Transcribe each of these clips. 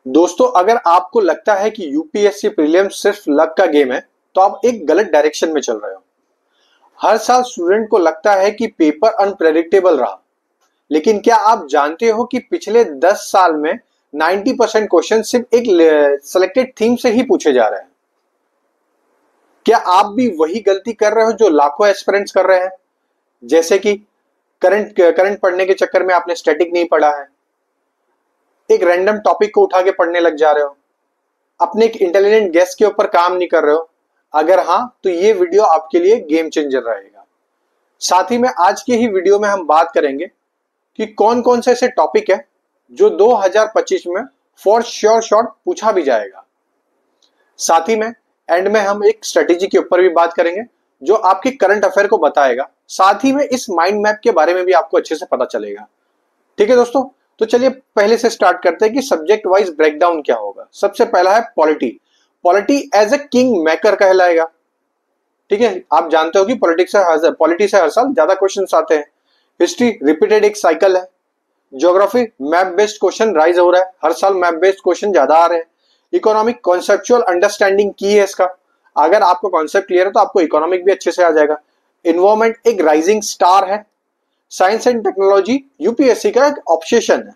दोस्तों, अगर आपको लगता है कि यूपीएससी प्रीलिम्स सिर्फ लक का गेम है, तो आप एक गलत डायरेक्शन में चल रहे हो। हर साल स्टूडेंट को लगता है कि पेपर अनप्रेडिक्टेबल रहा, लेकिन क्या आप जानते हो कि पिछले 10 साल में 90% क्वेश्चन सिर्फ एक सेलेक्टेड थीम से ही पूछे जा रहे हैं। क्या आप भी वही गलती कर रहे हो जो लाखों एस्पिरेंट्स कर रहे हैं? जैसे कि करंट पढ़ने के चक्कर में आपने स्टैटिक नहीं पढ़ा है, एक रैंडम टॉपिक को उठा के पढ़ने लग जा रहे हो, अपने एक इंटेलिजेंट गेस के ऊपर काम नहीं कर रहे हो। अगर हाँ, तो ये वीडियो आपके लिए गेम चेंजर रहेगा। साथ ही में आज की ही वीडियो में हम बात करेंगे कि कौन कौन से ऐसे टॉपिक है जो 2025 में फॉर श्योर शॉर्ट पूछा भी जाएगा। साथ ही में एंड में हम एक स्ट्रेटेजी के ऊपर भी बात करेंगे जो आपके करंट अफेयर को बताएगा। साथ ही में इस माइंड मैप के बारे में भी आपको अच्छे से पता चलेगा। ठीक है दोस्तों, तो चलिए पहले से स्टार्ट करते हैं कि सब्जेक्ट वाइज ब्रेकडाउन क्या होगा। सबसे पहला है polity. Polity as a king maker कहलाएगा। ठीक है, आप जानते हो कि पॉलिटी से हर साल ज्यादा क्वेश्चंस आते हैं। हिस्ट्री रिपीटेड एक साइकिल है। Geography map based question rise हो रहा है, हर साल मैप बेस्ड क्वेश्चन ज्यादा आ रहे हैं। इकोनॉमिक कॉन्सेप्चुअल अंडरस्टैंडिंग की है इसका, अगर आपको कॉन्सेप्ट क्लियर है तो आपको इकोनॉमिक भी अच्छे से आ जाएगा। इन्वायरमेंट एक राइजिंग स्टार है। साइंस एंड टेक्नोलॉजी यूपीएससी का एक ऑब्सेशन है।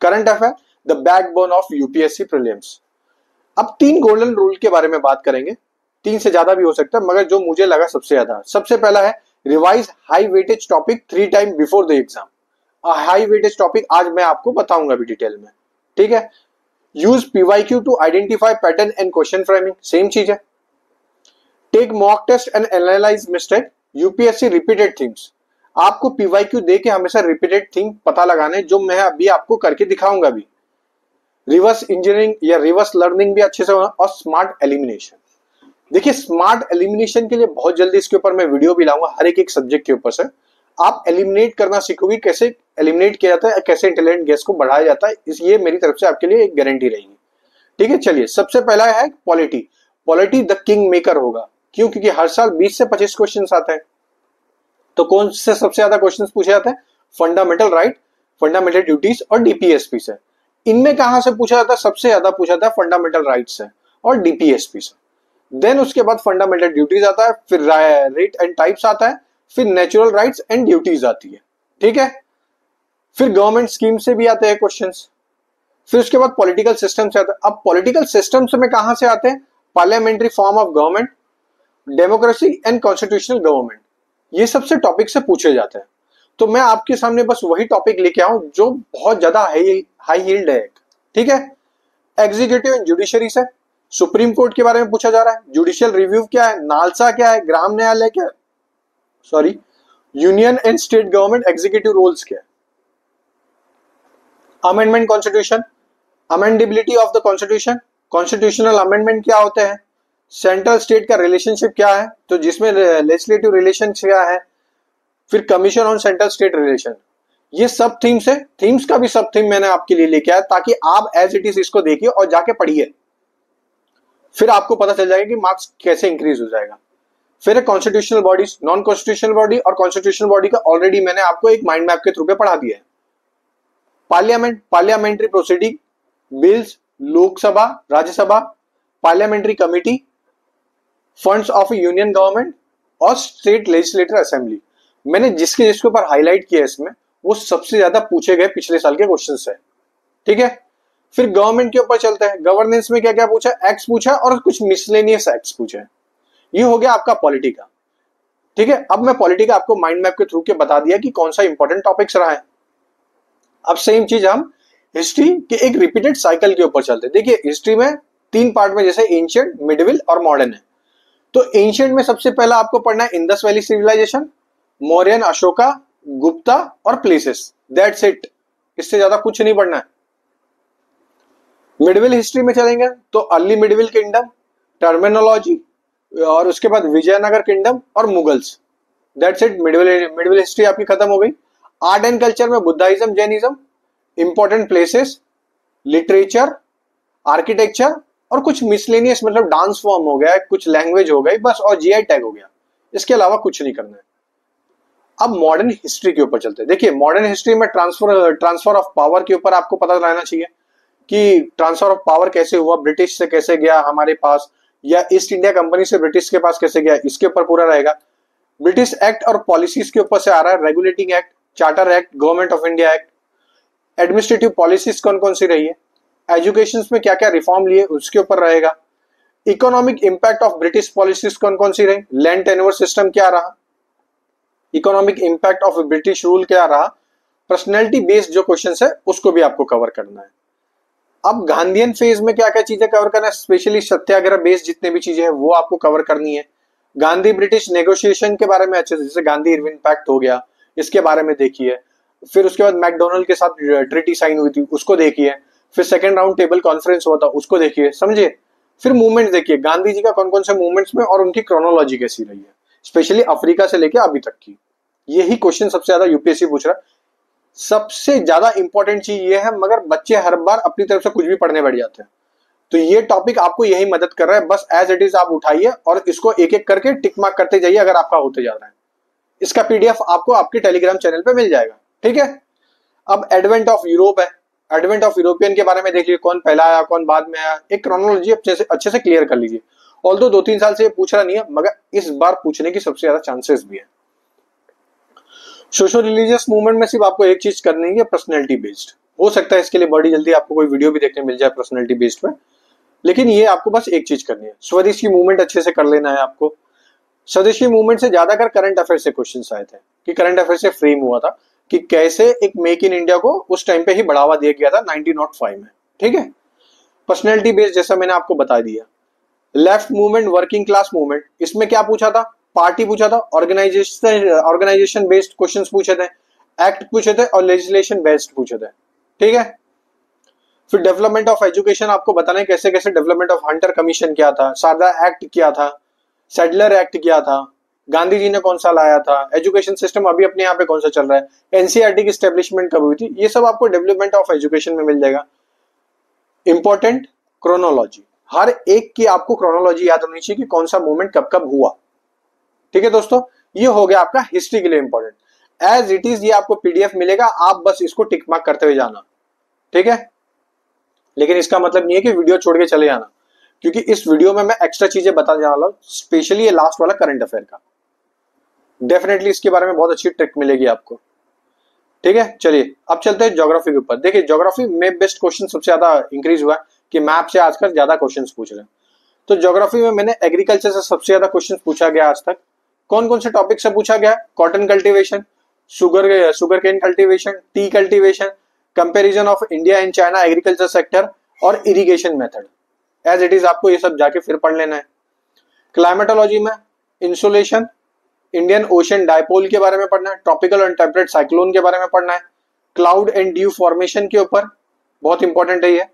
Current affair the backbone of UPSC prelims. अब 3 गोल्डन रूल के बारे में बात करेंगे। 3 से ज्यादा भी हो सकता है, मगर जो मुझे लगा सबसे ज्यादा, सबसे पहला है revise high weightage topic 3 time before the exam. High weightage topic आज मैं आपको बताऊंगा भी डिटेल में। ठीक है, use PYQ to identify pattern and question framing, same चीज है। Take mock test and analyse mistake UPSC repeated themes. आपको पीवाईक्यू दे के हमेशा रिपीटेड थीम पता लगाने, जो मैं अभी आपको करके दिखाऊंगा भी। रिवर्स इंजीनियरिंग या रिवर्स लर्निंग भी अच्छे से होना, और स्मार्ट एलिमिनेशन। देखिए, स्मार्ट एलिमिनेशन के लिए बहुत जल्दी इसके ऊपर मैं वीडियो भी लाऊंगा, हर एक सब्जेक्ट के ऊपर से। आप एलिमिनेट करना सीखोगे, कैसे एलिमिनेट किया जाता है, कैसे इंटेलिजेंट गेस को बढ़ाया जाता है, ये मेरी तरफ से आपके लिए एक गारंटी रहेगी। ठीक है, चलिए सबसे पहला है polity. Polity the king maker होगा। क्यों? क्योंकि हर साल 20 से 25 क्वेश्चन आते हैं। तो कौन से सबसे ज्यादा क्वेश्चन पूछे जाते हैं? फंडामेंटल राइट, फंडामेंटल ड्यूटीज और डीपीएसपी से। इनमें कहां से पूछा जाता है? सबसे ज्यादा पूछा जाता है फंडामेंटल राइट से और डीपीएसपी से। देन उसके बाद फंडामेंटल ड्यूटीज आता है, फिर रेट एंड टाइप्स आता है, फिर नेचुरल राइट्स एंड ड्यूटीज आती है। ठीक है, फिर गवर्नमेंट स्कीम से भी आते हैं क्वेश्चंस। फिर उसके बाद पॉलिटिकल सिस्टम से आता है। अब पॉलिटिकल सिस्टम्स में कहां से आते हैं? Parliamentary form of government, democracy and constitutional government, ये सबसे टॉपिक से पूछे जाते हैं। तो मैं आपके सामने बस वही टॉपिक लेके आऊं जो बहुत ज्यादा हाई यील्ड है। ठीक है, एग्जीक्यूटिव एंड जुडिशरी से सुप्रीम कोर्ट के बारे में पूछा जा रहा है। जुडिशियल रिव्यू क्या है, नालसा क्या है, ग्राम न्यायालय क्या है, sorry union and state government executive roles क्या है। Amendment constitution, amendability of the constitution, constitutional amendment क्या होते हैं, सेंट्रल स्टेट का रिलेशनशिप क्या है, तो जिसमें लेजिस्लेटिव रिलेशन क्या है, फिर commission on central state relation. ये सब थीम्स है। थीम्स का भी सब थीम मैंने आपके लिए लेके आया ताकि आप एज इट इज इसको देखिए और जाके पढ़िए, फिर आपको पता चल जाएगा कि मार्क्स कैसे इंक्रीज हो जाएगा। फिर constitutional bodies, non constitutional body और कॉन्स्टिट्यूशनल बॉडी का ऑलरेडी मैंने आपको एक माइंड मैप के थ्रू पे पढ़ा दिया है। Parliament, parliamentary proceeding, bills, Lok Sabha, Rajya Sabha, parliamentary committee, funds of union government और स्टेट लेजिस्लेटिव असेंबली। मैंने जिसके ऊपर हाईलाइट किया इसमें, वो सबसे ज्यादा पूछे गए पिछले साल के क्वेश्चन है। ठीक है, फिर गवर्नमेंट के ऊपर चलते हैं। गवर्नेंस में क्या क्या पूछा? एक्ट पूछा और कुछ मिसलेनियस एक्ट्स पूछे। ये हो गया आपका पॉलिटी का। ठीक है, अब मैं पॉलिटी का आपको माइंड मैप के थ्रू के बता दिया कि कौन सा इंपॉर्टेंट टॉपिक्स रहा है। अब सेम चीज हम हिस्ट्री के एक रिपीटेड साइकिल के ऊपर चलते हैं। देखिए, हिस्ट्री में 3 पार्ट में, जैसे एंशिएंट, मिडिवल और मॉडर्न है। तो एंशिएंट में सबसे पहला आपको पढ़ना है Indus valley civilisation, Mauryan, Ashoka, Gupta और प्लेसेस। दैट्स इट, इससे ज्यादा कुछ नहीं पढ़ना है। मिडिवल हिस्ट्री में चलेंगे तो अर्ली मिडिवल किंगडम, टर्मिनोलॉजी, और उसके बाद विजयनगर किंगडम और Mughals. That's it, medieval history आपकी खत्म हो गई। आर्ट एंड कल्चर में Buddhism, Jainism, important places, literature, architecture और कुछ मिसलेनियस, मतलब डांस फॉर्म हो गया, कुछ लैंग्वेज हो गई बस, और जीआई टैग हो गया। इसके अलावा कुछ नहीं करना है। अब मॉडर्न हिस्ट्री के ऊपर चलते हैं। देखिए, मॉडर्न हिस्ट्री में ट्रांसफर ऑफ पावर के ऊपर आपको पता रहना चाहिए कि ट्रांसफर ऑफ पावर कैसे हुआ, ब्रिटिश से कैसे गया हमारे पास, या ईस्ट इंडिया कंपनी से ब्रिटिश के पास कैसे गया, इसके ऊपर पूरा रहेगा। ब्रिटिश एक्ट और पॉलिसीज के ऊपर से आ रहा है, regulating act, charter act, government of India act, administrative policies कौन कौन सी रही है, एजुकेशन में क्या क्या रिफॉर्म लिए उसके ऊपर रहेगा, economic impact of British policies कौन कौन सी रही, लैंड टेन्योर सिस्टम क्या रहा, economic impact of British rule क्या रहा, पर्सनैलिटी बेस्ड जो क्वेश्चन है उसको भी आपको कवर करना है। अब गांधीयन फेज में क्या क्या चीजें कवर करना है, स्पेशली सत्याग्रह बेस्ड जितने भी चीजें हैं वो आपको कवर करनी है। गांधी ब्रिटिश नेगोशिएशन के बारे में अच्छे से, जैसे गांधी इरविन पैक्ट हो गया, इसके बारे में देखिए। फिर उसके बाद मैकडोनल्ड के साथ ट्रीटी साइन हुई थी, उसको देखिए। फिर सेकंड राउंड टेबल कॉन्फ्रेंस हुआ था, उसको देखिए, समझिए। फिर मूवमेंट देखिए, गांधी जी का कौन कौन से मूवमेंट्स में और उनकी क्रोनोलॉजी कैसी रही है, स्पेशली अफ्रीका से लेकर अभी तक की। यही क्वेश्चन सबसे ज्यादा यूपीएससी पूछ रहा है। सबसे ज्यादा इंपॉर्टेंट चीज ये है, मगर बच्चे हर बार अपनी तरफ से कुछ भी पढ़ने बैठ जाते हैं, तो ये टॉपिक आपको यही मदद कर रहा है। बस एज इट इज आप उठाइए और इसको एक एक करके टिक मार्क करते जाइए अगर आपका होते जा रहा है। इसका पीडीएफ आपको आपके टेलीग्राम चैनल पे मिल जाएगा, ठीक है। अब एडवेंट ऑफ यूरोप है, एडवेंट ऑफ यूरोपियन के बारे में देख लीजिए, कौन पहला आया कौन बाद में आया, एक क्रोनोलॉजी अच्छे से क्लियर कर लीजिए। ऑल्दो 2-3 साल से ये पूछ रहा नहीं है, मगर इस बार पूछने की सबसे ज्यादा चांसेस भी है। सोशल रिलीजियस मूवमेंट में सिर्फ आपको एक चीज करनी है, पर्सनैलिटी बेस्ड। हो सकता है इसके लिए बड़ी जल्दी आपको कोई वीडियो भी देखने मिल जाए पर्सनैलिटी बेस्ड में, लेकिन ये आपको बस एक चीज करनी है, स्वदेशी मूवमेंट अच्छे से कर लेना है आपको। स्वदेशी मूवमेंट से ज्यादातर करंट अफेयर से क्वेश्चन आए थे, कि करंट अफेयर से फ्रेम हुआ था कि कैसे एक मेक इन इंडिया को उस टाइम पे ही बढ़ावा दिया गया था 1905 में, ठीक है। पर्सनैलिटी बेस्ड जैसा मैंने आपको बता दिया। Left movement, working class movement, इसमें क्या पूछा था, पार्टी पूछा था, ऑर्गेनाइजेशन बेस्ड क्वेश्चंस पूछे थे, एक्ट पूछे थे और लेजिस्लेशन बेस्ड पूछे थे, ठीक है। फिर डेवलपमेंट ऑफ एजुकेशन आपको बताना है कैसे कैसे डेवलपमेंट ऑफ हंटर कमीशन क्या था, सारदा एक्ट क्या था, सेडलर एक्ट क्या था, गांधी जी ने कौन सा लाया था, एजुकेशन सिस्टम अभी अपने यहाँ पे कौन सा चल रहा है, एनसीईआरटी की स्टेब्लिशमेंट कब हुई थी, ये सब आपको डेवलपमेंट ऑफ एजुकेशन में मिल जाएगा। इंपॉर्टेंट क्रोनोलॉजी, हर एक की आपको क्रोनोलॉजी याद होनी चाहिए कि कौन सा मूवमेंट कब कब हुआ, ठीक है दोस्तों। ये हो गया आपका हिस्ट्री के लिए इंपॉर्टेंट। एज इट इज ये आपको पीडीएफ मिलेगा, आप बस इसको टिक मार्क करते हुए जाना, ठीक है। लेकिन इसका मतलब नहीं है कि वीडियो छोड़ के चले जाना, क्योंकि इस वीडियो में मैं एक्स्ट्रा चीजें बताने जा रहा हूं, स्पेशली ये लास्ट वाला करंट अफेयर का। डेफिनेटली इसके बारे में बहुत अच्छी ट्रिक मिलेगी आपको, ठीक है। चलिए अब चलते हैं ज्योग्राफी के ऊपर। देखिए ज्योग्राफी में बेस्ट क्वेश्चन सबसे ज्यादा इंक्रीज हुआ है कि मैप से आजकल ज्यादा क्वेश्चन पूछ रहे हैं। तो ज्योग्राफी में मैंने एग्रीकल्चर से सबसे ज्यादा क्वेश्चन पूछा गया आज तक। कौन कौन से टॉपिक से पूछा गया, cotton cultivation, sugar cane cultivation, tea cultivation, comparison of India and China agriculture sector और irrigation method. As it is आपको ये सब जाके फिर पढ़ लेना है। क्लाइमेटोलॉजी में इंसुलेशन, इंडियन ओशन डायपोल के बारे में पढ़ना है, ट्रॉपिकल एंड टेम्परेट साइक्लोन के बारे में पढ़ना है, क्लाउड एंड ड्यू फॉर्मेशन के ऊपर बहुत इंपॉर्टेंट है ये,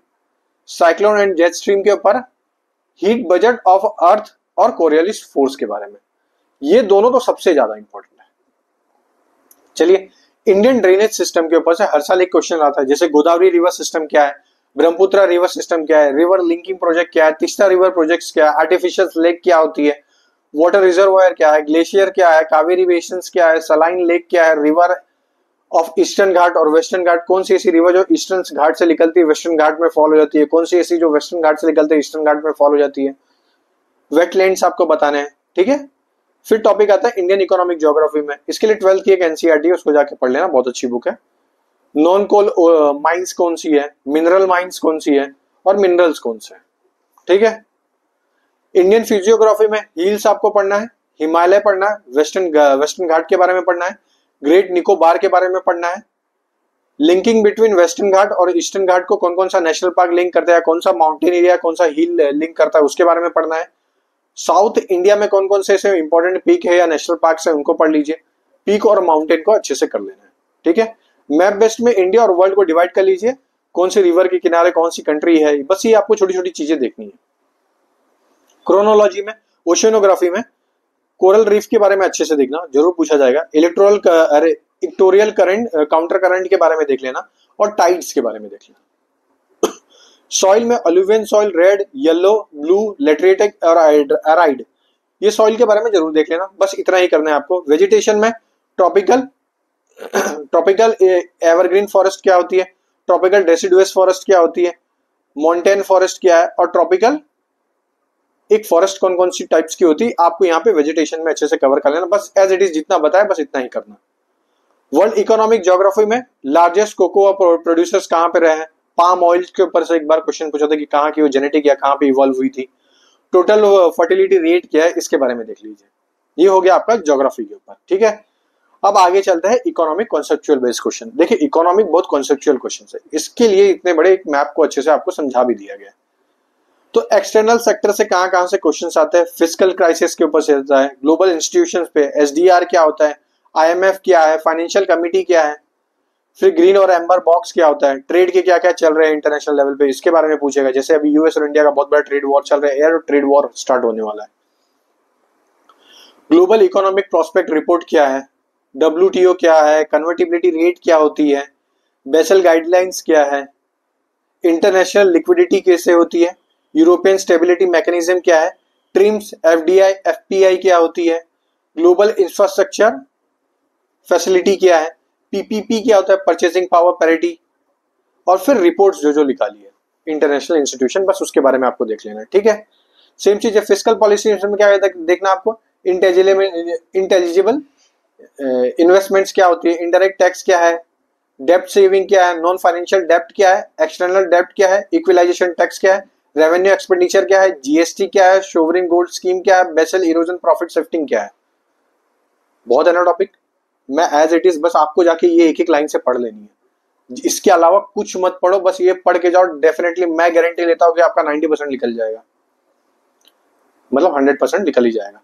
साइक्लोन एंड जेट स्ट्रीम के ऊपर, हीट बजट ऑफ अर्थ और कोरियलिस फोर्स के बारे में। ये दोनों तो सबसे ज्यादा इंपॉर्टेंट है। चलिए इंडियन ड्रेनेज सिस्टम के ऊपर से हर साल एक क्वेश्चन आता है, जैसे गोदावरी रिवर सिस्टम क्या है, ब्रह्मपुत्र रिवर सिस्टम क्या है, रिवर लिंकिंग प्रोजेक्ट क्या है, तिस्ता रिवर प्रोजेक्ट्स क्या है, आर्टिफिशियल लेक क्या होती है, वाटर रिजर्वायर क्या है, ग्लेशियर क्या है, कावेरी बेसिन क्या है, सलाइन लेक क्या है, रिवर ऑफ ईस्टर्न घाट और वेस्टर्न घाट, कौन सी ऐसी रिवर जो ईस्टर्न घाट से निकलती है वेस्टर्न घाट में फॉल हो जाती है, कौन सी ऐसी जो वेस्टर्न घाट से निकलती है ईस्टर्न घाट में फॉल हो जाती है, वेटलैंड्स आपको बताने हैं, ठीक है। फिर टॉपिक आता है इंडियन इकोनॉमिक ज्योग्राफी में, इसके लिए 12th की एक एनसीईआरटी है, उसको जाके पढ़ लेना, बहुत अच्छी बुक है। नॉन कोल माइंस कौन सी है, मिनरल माइंस कौन सी है और मिनरल्स कौन से हैं, ठीक है। इंडियन फिजियोग्राफी में हिल्स आपको पढ़ना है, हिमालय पढ़ना है, वेस्टर्न घाट के बारे में पढ़ना है, ग्रेट निकोबार के बारे में पढ़ना है, लिंकिंग बिटवीन वेस्टर्न घाट और ईस्टर्न घाट को कौन कौन सा नेशनल पार्क लिंक करता है, कौन सा माउंटेन एरिया कौन सा हिल लिंक करता है उसके बारे में पढ़ना है। साउथ इंडिया में कौन कौन से ऐसे इंपॉर्टेंट पीक है या नेशनल पार्क है उनको पढ़ लीजिए, पीक और माउंटेन को अच्छे से कर लेना है, ठीक है। मैप बेस्ड में इंडिया और वर्ल्ड को डिवाइड कर लीजिए, कौन सी रिवर के किनारे कौन सी कंट्री है, बस ये आपको छोटी छोटी चीजें देखनी है। क्रोनोलॉजी में, ओशियनोग्राफी में कोरल रीफ के बारे में अच्छे से देखना, जरूर पूछा जाएगा। इक्टोरियल करंट, काउंटर करंट के बारे में देख लेना और टाइड्स के बारे में देख लेना। सॉइल में अलुवियन सॉइल, रेड, येलो, ब्लू, लेटरेटिक और एराइड, ये सॉइल के बारे में जरूर देख लेना, बस इतना ही करना है आपको। वेजिटेशन में ट्रॉपिकल एवरग्रीन फॉरेस्ट क्या होती है, ट्रॉपिकल डेसिडुअस फॉरेस्ट क्या होती है, मॉन्टेन फॉरेस्ट क्या है और ट्रॉपिकल एक फॉरेस्ट कौन कौन सी टाइप्स की होती है, आपको यहाँ पे वेजिटेशन में अच्छे से कवर कर लेना, बस एज इट इज जितना बताया बस इतना ही करना। वर्ल्ड इकोनॉमिक ज्योग्राफी में लार्जेस्ट कोकोआ प्रोड्यूसर्स कहाँ पे रहे हैं, पाम ऑयल के ऊपर से एक बार क्वेश्चन पूछा था कि कहाँ की वो जेनेटिक या कहाँ पे इवॉल्व हुई थी। टोटल फर्टिलिटी रेट क्या है इसके बारे में देख लीजिए। ये हो गया आपका ज्योग्राफी के ऊपर, ठीक है। अब आगे चलते हैं इकोनॉमिक कॉन्सेप्चुअल बेस्ड क्वेश्चन। देखिए इकोनॉमिक बहुत कॉन्सेप्चुअल क्वेश्चन है, इसके लिए इतने बड़े एक मैप को अच्छे से आपको समझा भी दिया गया। तो एक्सटर्नल सेक्टर से कहां कहां से क्वेश्चंस आते हैं, फिस्कल क्राइसिस के ऊपर से आता है, ग्लोबल इंस्टीट्यूशंस पे एसडीआर क्या होता है, आईएमएफ क्या है, फाइनेंशियल कमिटी क्या है, फिर ग्रीन और एम्बर बॉक्स क्या होता है, ट्रेड के क्या क्या चल रहे हैं इंटरनेशनल लेवल पे इसके बारे में पूछेगा। जैसे अभी यूएस और इंडिया का बहुत बड़ा ट्रेड वॉर चल रहा है, एयर ट्रेड वॉर स्टार्ट होने वाला है। ग्लोबल इकोनॉमिक प्रोस्पेक्ट रिपोर्ट क्या है, डब्ल्यूटीओ क्या है, कन्वर्टिबिलिटी रेट क्या होती है, बेसल गाइडलाइंस क्या है, इंटरनेशनल लिक्विडिटी कैसे होती है, यूरोपियन स्टेबिलिटी मैकेनिज्म क्या है, ट्रिम्स, एफडीआई, एफपीआई क्या होती है, ग्लोबल इंफ्रास्ट्रक्चर फैसिलिटी क्या है, पीपीपी क्या होता है, परचेसिंग पावर पैरिटी, और फिर रिपोर्ट्स जो जो निकाली है इंटरनेशनल इंस्टीट्यूशन, बस उसके बारे में आपको देख लेना है, ठीक है। सेम चीज है फिस्कल पॉलिसी में क्या देखना आपको, इंटेलिजिबल इन्वेस्टमेंट्स क्या होती है, इनडायरेक्ट टैक्स क्या है, डेप्ट सेविंग क्या है, नॉन फाइनेंशियल डेप्ट क्या है, एक्सटर्नल डेप्ट क्या है, इक्विलाइजेशन टैक्स क्या है, रेवेन्यू एक्सपेंडिचर क्या है, जीएसटी क्या है, सोवरिन गोल्ड स्कीम क्या है, बेसल इरोजन प्रॉफिट शिफ्टिंग क्या है। बहुत है ना टॉपिक, मैं एज इट इज बस आपको जाके ये एक एक लाइन से पढ़ लेनी है, इसके अलावा कुछ मत पढ़ो, बस ये पढ़ के जाओ, डेफिनेटली मैं गारंटी लेता हूँ कि आपका 90% निकल जाएगा, मतलब 100% निकल ही जाएगा।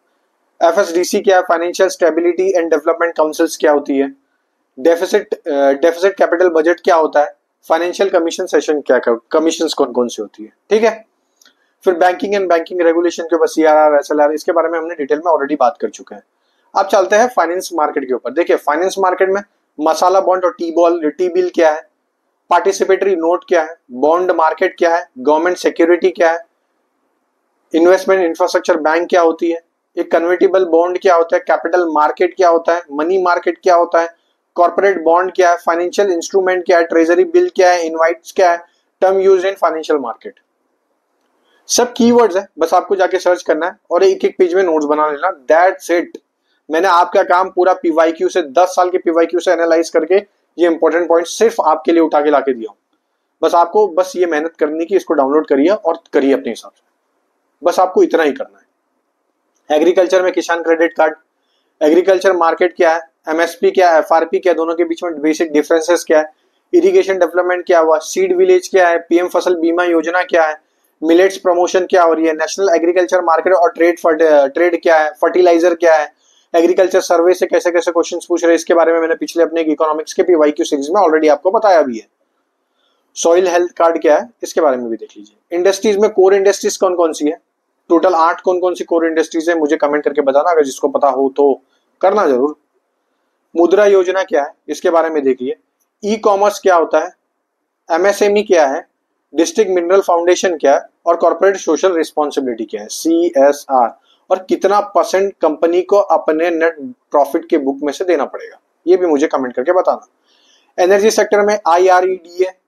एफएसडीसी क्या है, financial stability and development councils क्या होती है, डेफिसिट कैपिटल बजट क्या होता है, फाइनेंशियल कमीशन सेशन क्या, कमीशन कौन कौन सी होती है, ठीक है। फिर बैंकिंग एंड बैंकिंग रेगुलेशन के ऊपर सीआरआर, एसएलआर, इसके बारे में हमने डिटेल में ऑलरेडी बात कर चुके हैं। अब चलते हैं फाइनेंस मार्केट के ऊपर। देखिए फाइनेंस मार्केट में मसाला बॉन्ड और टी बिल क्या है, पार्टिसिपेटरी नोट क्या है, बॉन्ड मार्केट क्या है, गवर्नमेंट सिक्योरिटी क्या है, इन्वेस्टमेंट इंफ्रास्ट्रक्चर बैंक क्या होती है, एक कन्वर्टिबल बॉन्ड क्या होता है, कैपिटल मार्केट क्या होता है, मनी मार्केट क्या होता है, कॉर्पोरेट बॉन्ड क्या है, फाइनेंशियल इंस्ट्रूमेंट क्या है, ट्रेजरी बिल क्या है, इनवाइट्स क्या है, term used in financial market. सब कीवर्ड्स है, बस आपको जाके सर्च करना है और एक एक पेज में नोट्स बना लेना, दैट्स इट। मैंने आपका काम पूरा पीवाईक्यू से 10 साल के पीवाईक्यू से एनालाइज करके ये इंपॉर्टेंट पॉइंट सिर्फ आपके लिए उठा के लाके दिया हूं। बस आपको बस ये मेहनत करनी की इसको डाउनलोड करिए और करिए अपने हिसाब से, बस आपको इतना ही करना है। एग्रीकल्चर में किसान क्रेडिट कार्ड, एग्रीकल्चर मार्केट क्या है, एमएसपी क्या है, एफआरपी क्या है, दोनों के बीच में बेसिक डिफरेंसेस क्या है, इरिगेशन डेवलपमेंट क्या हुआ, सीड विलेज क्या है, पीएम फसल बीमा योजना क्या है, मिलेट्स प्रमोशन क्या हो रही है, नेशनल एग्रीकल्चर मार्केट और ट्रेड क्या है, फर्टिलाइजर क्या है, एग्रीकल्चर सर्वे से कैसे कैसे क्वेश्चंस पूछ रहे हैं इसके बारे में मैंने पिछले अपने इकोनॉमिक्स के पीवाईक्यू सीरीज में ऑलरेडी आपको बताया भी है। सॉइल हेल्थ कार्ड क्या है इसके बारे में भी देख लीजिए। इंडस्ट्रीज में कोर इंडस्ट्रीज कौन कौन सी है, टोटल 8 कौन कौन सी कोर इंडस्ट्रीज है, मुझे कमेंट करके बताना, अगर जिसको पता हो तो करना जरूर। मुद्रा योजना क्या है इसके बारे में देखिए। ई कॉमर्स क्या होता है, एमएसएमई क्या है, डिस्ट्रिक्ट मिनरल फाउंडेशन क्या है, और कॉर्पोरेट सोशल रिस्पॉन्सिबिलिटी क्या है, सीएसआर, और कितना परसेंट कंपनी को अपने नेट प्रॉफिट के बुक में से देना पड़ेगा, ये भी मुझे कमेंट करके बताना। एनर्जी सेक्टर में आईआरईडी है,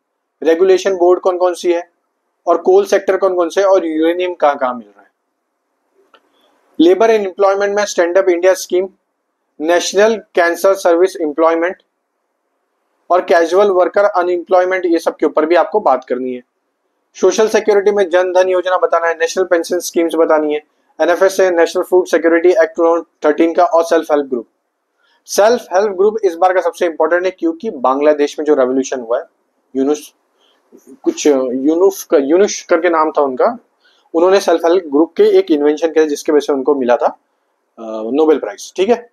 रेगुलेशन बोर्ड कौन कौन सी है, और कोल सेक्टर कौन कौन से, और यूरेनियम कहाँ कहाँ मिल रहा है। लेबर एंड एम्प्लॉयमेंट में stand up India scheme, national cancer service employment और कैजुअल वर्कर अनएम्प्लॉयमेंट, ये सब के ऊपर भी आपको बात करनी है। सोशल सिक्योरिटी में जन धन योजना बताना है, नेशनल पेंशन स्कीम्स बतानी है, एनएफएस है नेशनल फूड सिक्योरिटी एक्ट 13 का, और self help group. Self help group इस बार का सबसे इंपॉर्टेंट है क्योंकि बांग्लादेश में जो रेवोल्यूशन हुआ है, यूनुस करके नाम था उनका, उन्होंने सेल्फ हेल्प ग्रुप के एक इन्वेंशन किया जिसके वजह से उनको मिला था नोबेल प्राइज, ठीक है।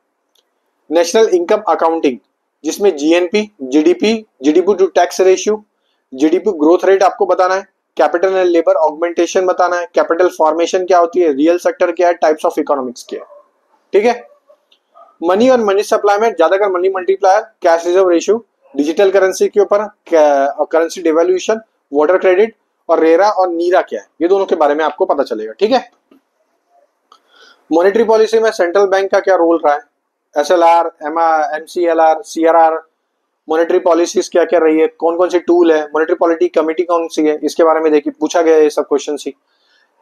नेशनल इनकम अकाउंटिंग जिसमें GNP, GDP to tax ratio, GDP growth rate आपको बताना है, कैपिटल एंड लेबर ऑगमेंटेशन बताना है, कैपिटल फॉर्मेशन क्या होती है, रियल सेक्टर क्या है, टाइप्स ऑफ इकोनॉमिक्स क्या है, ठीक है। मनी और मनी सप्लाई में ज्यादातर money multiplier, cash reserve ratio, digital currency के ऊपर करेंसी डिवैल्यूएशन, वाटर क्रेडिट, और रेरा और नीरा क्या है, ये दोनों के बारे में आपको पता चलेगा, ठीक है। मॉनेटरी पॉलिसी में सेंट्रल बैंक का क्या रोल रहा है, SLR, MCLR, CRR, monetary policies क्या क्या रही है, कौन कौन सी टूल है, मॉनेटरी पॉलिटी कमेटी कौन सी है, इसके बारे में देखिए, पूछा गया है ये सब क्वेश्चन ही।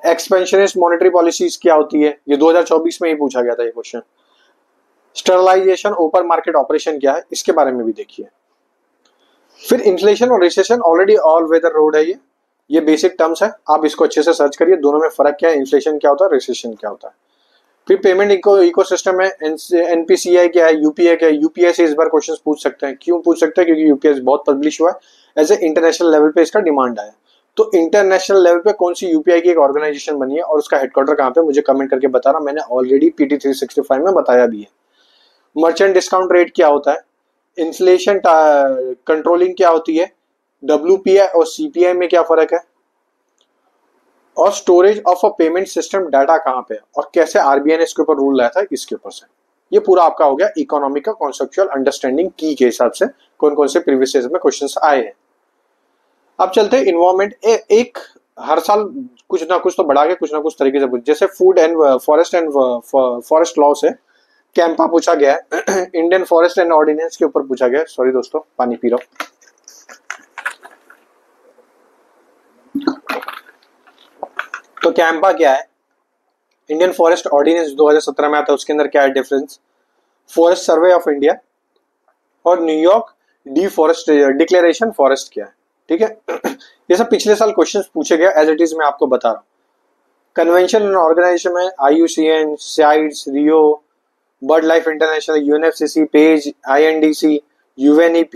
एक्सपेंशनिस्ट मॉनेटरी पॉलिसीज क्या होती है, ये 2024 में ही पूछा गया था ये question. Sterilisation open market operation क्या है, इसके बारे में भी देखिए। फिर इन्फ्लेशन और recession already all weather road है, ये बेसिक टर्म्स है, आप इसको अच्छे से सर्च करिए, दोनों में फर्क क्या है, इन्फ्लेशन क्या होता है, रिसेशन क्या होता है। फिर पेमेंट इकोसिस्टम है, एनपीसीआई क्या है, यूपीआई क्या है। यूपीआई से इस बार क्वेश्चन पूछ सकते हैं, क्यों पूछ सकते हैं, क्योंकि यूपीआई बहुत पब्लिश हुआ है, एज ए इंटरनेशनल लेवल पे इसका डिमांड आया। तो इंटरनेशनल लेवल पे कौन सी यूपीआई की एक ऑर्गेनाइजेशन बनी है और उसका हेडक्वार्टर कहाँ पे, मुझे कमेंट करके बता रहा, मैंने ऑलरेडी पीटी 365 में बताया भी है। मर्चेंट डिस्काउंट रेट क्या होता है, इन्फ्लेशन कंट्रोलिंग क्या होती है, डब्ल्यूपीआई और सीपीआई में क्या फर्क है, और storage of a payment system data कहाँ पे और कैसे आरबीआई ने इसके ऊपर रूल लाया था, इसके ऊपर से। ये पूरा आपका हो गया इकोनॉमिक का कॉन्सेप्चुअल अंडरस्टैंडिंग की के हिसाब से कौन कौन से प्रीवियस ईयर में क्वेश्चंस आए हैं। अब चलते हैं इन्वायरमेंट। एक हर साल कुछ ना कुछ तो बढ़ा के कुछ ना कुछ तरीके से पूछ, जैसे फूड एंड फॉरेस्ट लॉ से कैंपा पूछा गया है, इंडियन फॉरेस्ट एंड ऑर्डिनेंस के ऊपर पूछा गया है। सॉरी दोस्तों, पानी पी रहा हूं। तो कैंपा क्या है, इंडियन फॉरेस्ट ऑर्डिनेंस 2017 में आता है, उसके अंदर क्या है difference, forest survey of India और न्यूयॉर्क डिफॉरेस्ट डिक्लेरेशन फॉरेस्ट क्या है, ठीक है। ये सब पिछले साल क्वेश्चंस पूछे गए, एज इट इज मैं आपको बता रहा हूँ। कन्वेंशन एंड ऑर्गेनाइजेशन में IUCN, sides, Rio, bird life international, UNFCCC, page, INDC, UNEP,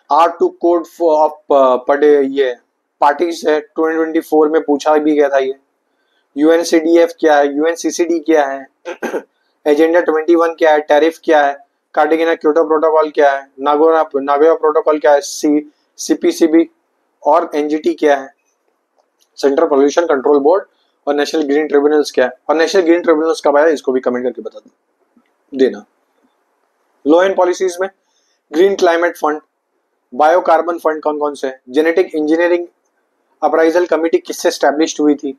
R2 code of ये पार्टीज है, 2024 में पूछा भी गया था ये। UNCDF क्या है, UNCCD क्या है, एजेंडा 21 क्या है, टैरिफ क्या है, कार्डिगना क्योटो प्रोटोकॉल क्या है, नागोया प्रोटोकॉल क्या है, CPCB और NGT क्या है, सेंट्रल पोल्यूशन कंट्रोल बोर्ड और नेशनल ग्रीन ट्रिब्यूनल्स क्या है, और नेशनल ग्रीन ट्रिब्यूनल्स कब आया, इसको भी कमेंट करके बता देना। लॉ एंड पॉलिसीज में ग्रीन क्लाइमेट फंड, बायोकार्बन फंड कौन कौन से, जेनेटिक इंजीनियरिंग अप्राइजल कमेटी किससे स्टैब्लिश्ड हुई थी,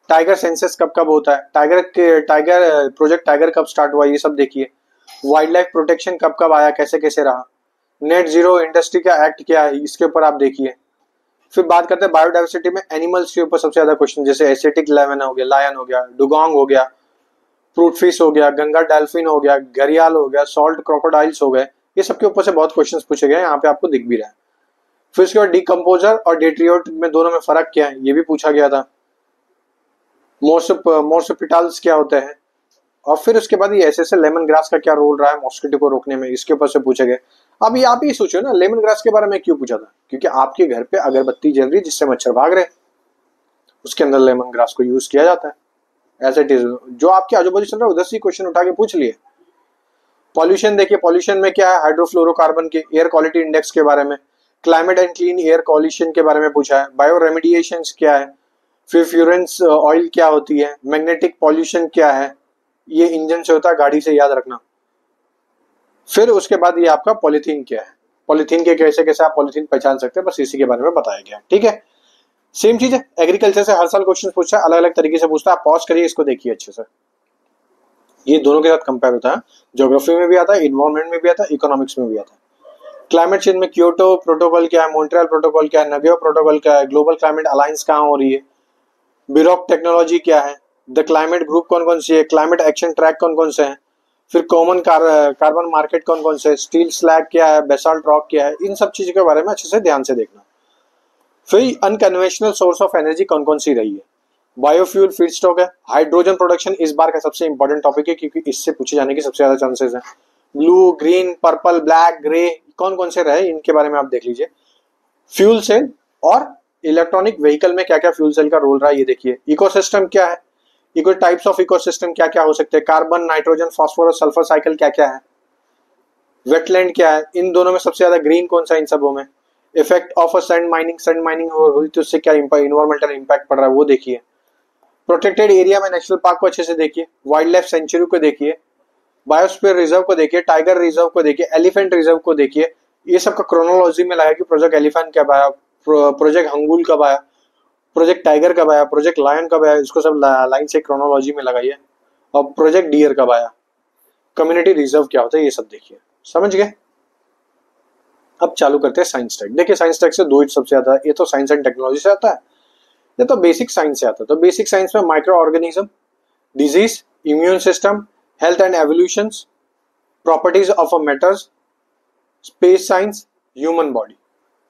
टाइगर सेंसस कब कब होता है, टाइगर प्रोजेक्ट टाइगर कब स्टार्ट हुआ, ये सब देखिए। वाइल्ड लाइफ प्रोटेक्शन कब कब आया, कैसे कैसे रहा, नेट जीरो इंडस्ट्री का एक्ट क्या है, इसके ऊपर आप देखिए। फिर बात करते हैं बायोडाइवर्सिटी में एनिमल्स के ऊपर सबसे ज्यादा क्वेश्चन, जैसे एसिटिक लायन हो गया, डुगोंग हो गया, फ्रूट फिश हो गया, गंगा डॉल्फिन हो गया, घड़ियाल हो गया, सॉल्ट क्रोकोडाइल्स हो गए, ये सबके ऊपर से बहुत क्वेश्चन पूछे गए, यहाँ पे आपको दिख भी रहा है। फिर उसके बाद डिकम्पोजर और डेट्रियोट में दोनों में फर्क क्या है, ये भी पूछा गया था। मोर्सोपिटाल्स क्या होते हैं, और फिर उसके बाद ये ऐसे लेमन ग्रास का क्या रोल रहा है मॉस्किटो को रोकने में, इसके ऊपर से पूछे गए। अब ये आप ही सोचो ना, लेमन ग्रास के बारे में क्यों पूछा था, क्योंकि आपके घर पे अगरबत्ती जल रही है जिससे मच्छर भाग रहे हैं, उसके अंदर लेमन ग्रास को यूज किया जाता है। एज इट इज जो आपके आजू बाजू चल रहा है उधर से क्वेश्चन उठा के पूछ लिए। पॉल्यूशन देखिए, पॉल्यूशन में क्या है, हाइड्रोफ्लोरोकार्बन के एयर क्वालिटी इंडेक्स के बारे में, climate and clean air collision के बारे में पूछा है, बायो रेमिडिएशन क्या है, फिर फ्यूरेंस ऑयल क्या होती है, मैग्नेटिक पॉल्यूशन क्या है, ये इंजन से होता है, गाड़ी से याद रखना। फिर उसके बाद ये आपका पॉलीथीन क्या है, पॉलीथीन के कैसे कैसे आप पॉलीथीन पहचान सकते हैं, बस इसी के बारे में बताया गया, ठीक है। सेम चीज है, एग्रीकल्चर से हर साल क्वेश्चन पूछता है, अलग अलग तरीके से पूछता है, आप पॉज करिए, इसको देखिए अच्छे से, ये दोनों के साथ कंपेयर होता है, ज्योग्राफी में भी आता है, इन्वायरमेंट में भी आता है, इकोनॉमिक्स में भी आता है। क्लाइमेट चेंज में क्योटो प्रोटोकॉल क्या है, मॉन्ट्रियल प्रोटोकॉल क्या है, नगोया प्रोटोकॉल क्या है, ग्लोबल क्लाइमेट अलायंस कहाँ हो रही है, बिरोक टेक्नोलॉजी क्या है, द क्लाइमेट ग्रुप कौन कौन सी है, क्लाइमेट एक्शन ट्रैक कौन कौन से हैं, फिर कॉमन कार्बन मार्केट कौन कौन से, स्टील स्लैग क्या है, बेसाल्ट रॉक क्या है, इन सब चीजों के बारे में अच्छे से ध्यान से देखना। फिर अनकन्वेंशनल सोर्स ऑफ एनर्जी कौन कौन सी रही है, बायोफ्यूल फीडस्टॉक है, हाइड्रोजन प्रोडक्शन इस बार का सबसे इंपॉर्टेंट टॉपिक है क्योंकि इससे पूछे जाने की सबसे ज्यादा चांसेस है। Blue, green, purple, black, grey कौन कौन से रहे, इनके बारे में आप देख लीजिए। फ्यूल सेल और इलेक्ट्रॉनिक व्हीकल में क्या क्या फ्यूल सेल का रोल रहा है ये देखिए। इकोसिस्टम क्या है, इको टाइप्स ऑफ इकोसिस्टम क्या क्या हो सकते हैं, carbon, nitrogen, phosphorus, sulphur cycle क्या क्या है, वेटलैंड क्या है, इन दोनों में सबसे ज्यादा ग्रीन कौन सा इन सबों में, effect of a sand mining हुई तो उससे क्या इन्वायरमेंटल इंपैक्ट पड़ रहा है वो देखिए। प्रोटेक्टेड एरिया में नेशनल पार्क को अच्छे से देखिए, वाइल्ड लाइफ सेंचुरी को देखिए, बायोस्फीयर रिजर्व को देखिए, टाइगर रिजर्व को देखिए, एलिफेंट रिजर्व को देखिए, ये सब का क्रोनोलॉजी में लगा कि प्रोजेक्ट एलिफेंट कब आया, प्रोजेक्ट हंगुल कब आया, प्रोजेक्ट टाइगर कब आया, प्रोजेक्ट लायन कब आया, इसको सब लाइन से क्रोनोलॉजी में लगाइए, और प्रोजेक्ट डियर कब आया, कम्युनिटी रिजर्व क्या होता है ये सब देखिए। समझ गए। अब चालू करते हैं साइंस टैग। देखिए साइंस टैग से दो ही सबसे ज्यादा, ये तो साइंस एंड टेक्नोलॉजी से आता है, ये तो बेसिक साइंस से आता है। तो बेसिक साइंस में micro organism, disease, immune system, health and evolution, properties of a matters, space science, human body,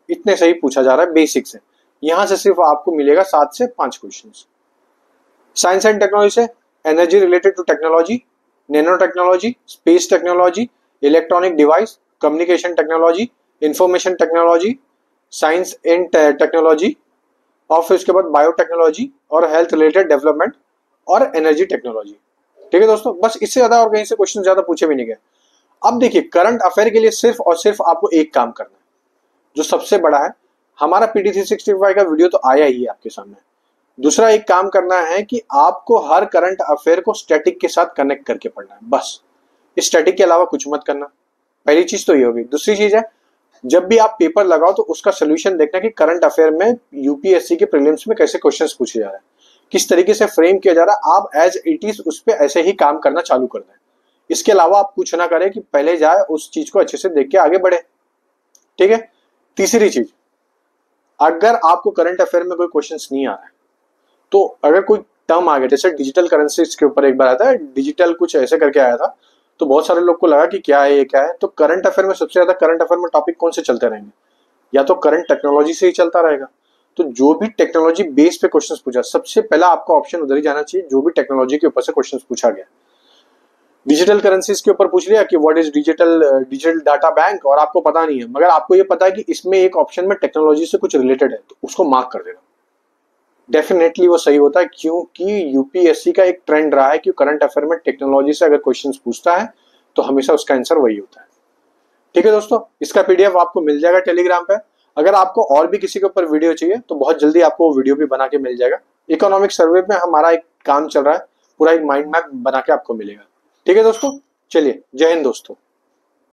इतने से ही पूछा जा रहा है बेसिक से। यहां से सिर्फ आपको मिलेगा 7 से 5 क्वेश्चन। साइंस एंड टेक्नोलॉजी से energy related to technology, nano technology, space technology, electronic device, communication technology, information technology, science and technology, और फिर उसके बाद बायोटेक्नोलॉजी और हेल्थ रिलेटेड डेवलपमेंट और एनर्जी टेक्नोलॉजी। ठीक है दोस्तों, बस इससे ज्यादा और कहीं से क्वेश्चन ज्यादा पूछे भी नहीं गए। अब देखिए करंट अफेयर के लिए सिर्फ और सिर्फ आपको एक काम करना है, जो सबसे बड़ा है। हमारा पीटी 365 का वीडियो तो आया ही है आपके सामने। दूसरा एक काम करना है कि आपको हर करंट अफेयर को स्टैटिक के साथ कनेक्ट करके पढ़ना है, बस। स्टैटिक के अलावा कुछ मत करना। पहली चीज तो ये होगी। दूसरी चीज है, जब भी आप पेपर लगाओ तो उसका सोल्यूशन देखना कि करंट अफेयर में यूपीएससी के प्रीलिम्स में कैसे क्वेश्चंस पूछे जा रहे हैं, किस तरीके से फ्रेम किया जा रहा है। आप एज इट इज उस पर ऐसे ही काम करना चालू कर दें। इसके अलावा आप कुछ ना करें कि पहले जाए उस चीज को अच्छे से देख के आगे बढ़े। ठीक है। तीसरी चीज, अगर आपको करंट अफेयर में कोई क्वेश्चन नहीं आ रहा है, तो अगर कोई टर्म आ गया, जैसे डिजिटल करेंसीज के ऊपर एक बार आता है, डिजिटल कुछ ऐसे करके आया था, तो बहुत सारे लोग को लगा कि क्या है ये क्या है। तो करंट अफेयर में सबसे ज्यादा करंट अफेयर में टॉपिक कौन से चलते रहेंगे, या तो करंट टेक्नोलॉजी से ही चलता रहेगा। तो जो भी टेक्नोलॉजी बेस पे क्वेश्चंस पूछा, सबसे पहला आपका ऑप्शन उधर ही जाना चाहिए, जो भी टेक्नोलॉजी के ऊपर से क्वेश्चंस पूछा गया। डिजिटल करेंसीज के ऊपर पूछ लिया कि what is digital data bank, और आपको पता नहीं है, मगर आपको ये पता है कि इसमें एक ऑप्शन में टेक्नोलॉजी से कुछ रिलेटेड है, तो उसको मार्क कर देना। डेफिनेटली वो सही होता है, क्योंकि यूपीएससी का एक ट्रेंड रहा है कि करंट अफेयर में टेक्नोलॉजी से अगर क्वेश्चंस पूछता है तो हमेशा उसका आंसर वही होता है। ठीक है दोस्तों, इसका पीडीएफ आपको मिल जाएगा टेलीग्राम पे। अगर आपको और भी किसी के ऊपर वीडियो चाहिए तो बहुत जल्दी आपको वो वीडियो भी बना के मिल जाएगा। इकोनॉमिक सर्वे में हमारा एक काम चल रहा है, पूरा एक माइंड मैप बना के आपको मिलेगा। ठीक है दोस्तों, चलिए, जय हिंद दोस्तों।